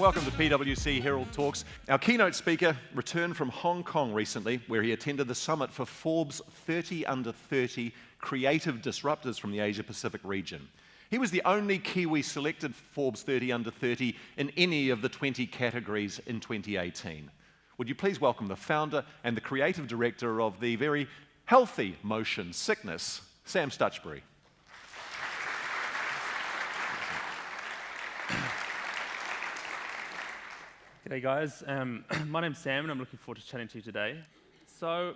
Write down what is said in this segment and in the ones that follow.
Welcome to PWC Herald Talks. Our keynote speaker returned from Hong Kong recently, where he attended the summit for Forbes 30 Under 30 Creative Disruptors from the Asia-Pacific region. He was the only Kiwi selected for Forbes 30 Under 30 in any of the 20 categories in 2018. Would you please welcome the founder and the creative director of the very healthy motion sickness, Sam Stutchbury. G'day guys, my name's Sam and I'm looking forward to chatting to you today. So,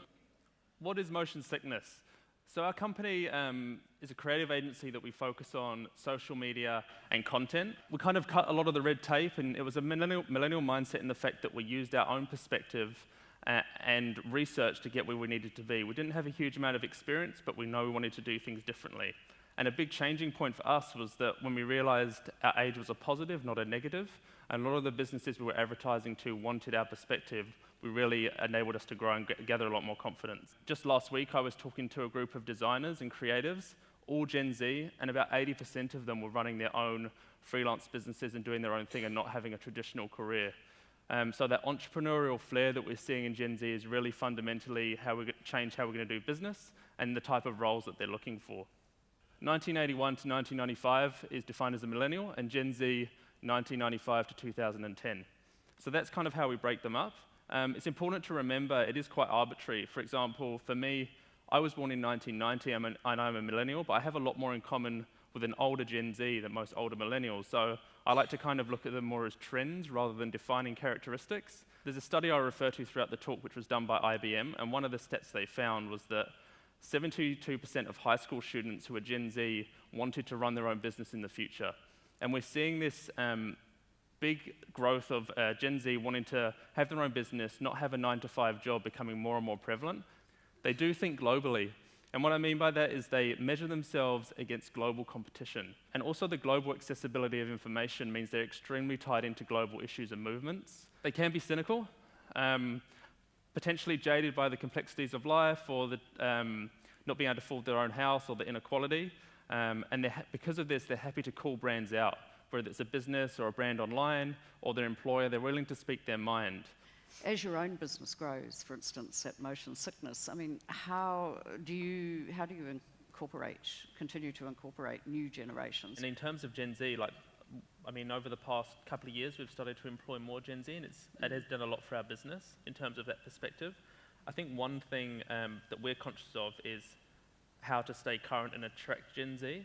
what is motion sickness? So our company is a creative agency that we focus on social media and content. We kind of cut a lot of the red tape, and it was a millennial mindset in the fact that we used our own perspective and research to get where we needed to be. We didn't have a huge amount of experience, but we know we wanted to do things differently. And a big changing point for us was that when we realized our age was a positive, not a negative, and a lot of the businesses we were advertising to wanted our perspective, we really enabled us to grow and gather a lot more confidence. Just last week, I was talking to a group of designers and creatives, all Gen Z, and about 80% of them were running their own freelance businesses and doing their own thing and not having a traditional career. So that entrepreneurial flair that we're seeing in Gen Z is really fundamentally how we're going to change how we're going to do business and the type of roles that they're looking for. 1981 to 1995 is defined as a millennial, and Gen Z 1995 to 2010. So that's kind of how we break them up. It's important to remember it is quite arbitrary. For example, for me, I was born in 1990 and I'm a millennial, but I have a lot more in common with an older Gen Z than most older millennials. So I like to kind of look at them more as trends rather than defining characteristics. There's a study I refer to throughout the talk which was done by IBM, and one of the stats they found was that 72% of high school students who are Gen Z wanted to run their own business in the future. And we're seeing this big growth of Gen Z wanting to have their own business, not have a 9-to-5 job, becoming more and more prevalent. They do think globally. And what I mean by that is they measure themselves against global competition. And also the global accessibility of information means they're extremely tied into global issues and movements. They can be cynical, potentially jaded by the complexities of life or the, not being able to afford their own house or the inequality. And because of this, they're happy to call brands out, whether it's a business or a brand online or their employer. They're willing to speak their mind. As your own business grows, for instance, at Motion Sickness, I mean, how do you continue to incorporate new generations? And in terms of Gen Z, over the past couple of years, we've started to employ more Gen Z, and it has done a lot for our business in terms of that perspective. I think one thing that we're conscious of is how to stay current and attract Gen Z.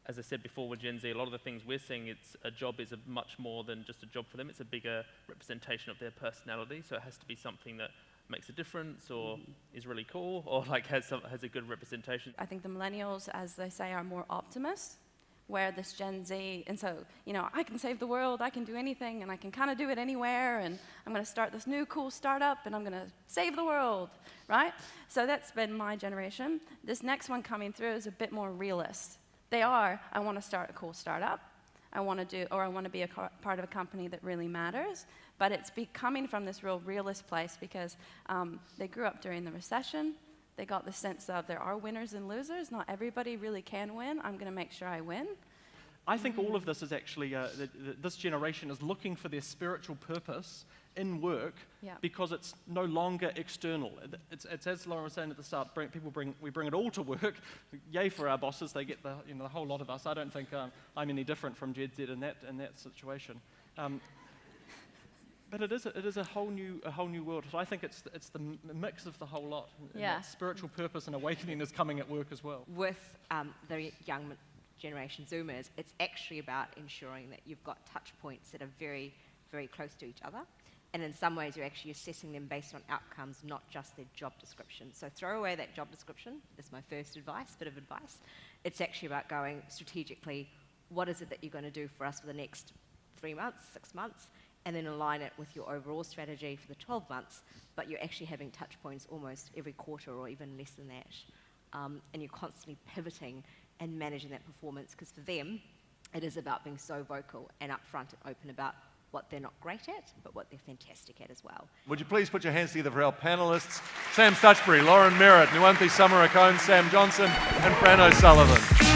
As I said before with Gen Z, a lot of the things we're seeing, a job is much more than just a job for them. It's a bigger representation of their personality, so it has to be something that makes a difference or is really cool or has a good representation. I think the millennials, as they say, are more optimists, where this Gen Z, and so, I can save the world, I can do anything, and I can kind of do it anywhere, and I'm going to start this new cool startup, and I'm going to save the world, right? So that's been my generation. This next one coming through is a bit more realist. I want to start a cool startup, I want to be a part of a company that really matters, but it's coming from this real realist place because they grew up during the recession. They got the sense of there are winners and losers. Not everybody really can win. I'm going to make sure I win. I think all of this is actually, this generation is looking for their spiritual purpose in work because it's no longer external. It's as Lauren was saying at the start, we bring it all to work. Yay for our bosses, they get the whole lot of us. I don't think I'm any different from Gen Z in that situation. But it is a whole new world. So I think it's the mix of the whole lot. And that spiritual purpose and awakening is coming at work as well. With the young generation Zoomers, it's actually about ensuring that you've got touch points that are very, very close to each other. And in some ways, you're actually assessing them based on outcomes, not just their job description. So throw away that job description. That's my first bit of advice. It's actually about going strategically, what is it that you're going to do for us for the next 3 months, 6 months, and then align it with your overall strategy for the 12 months, but you're actually having touch points almost every quarter or even less than that. And you're constantly pivoting and managing that performance, because for them, it is about being so vocal and upfront and open about what they're not great at, but what they're fantastic at as well. Would you please put your hands together for our panellists, Sam Stutchbury, Lauren Merritt, Nuwanthie Samarakone, Sam Johnson, and Fran O'Sullivan.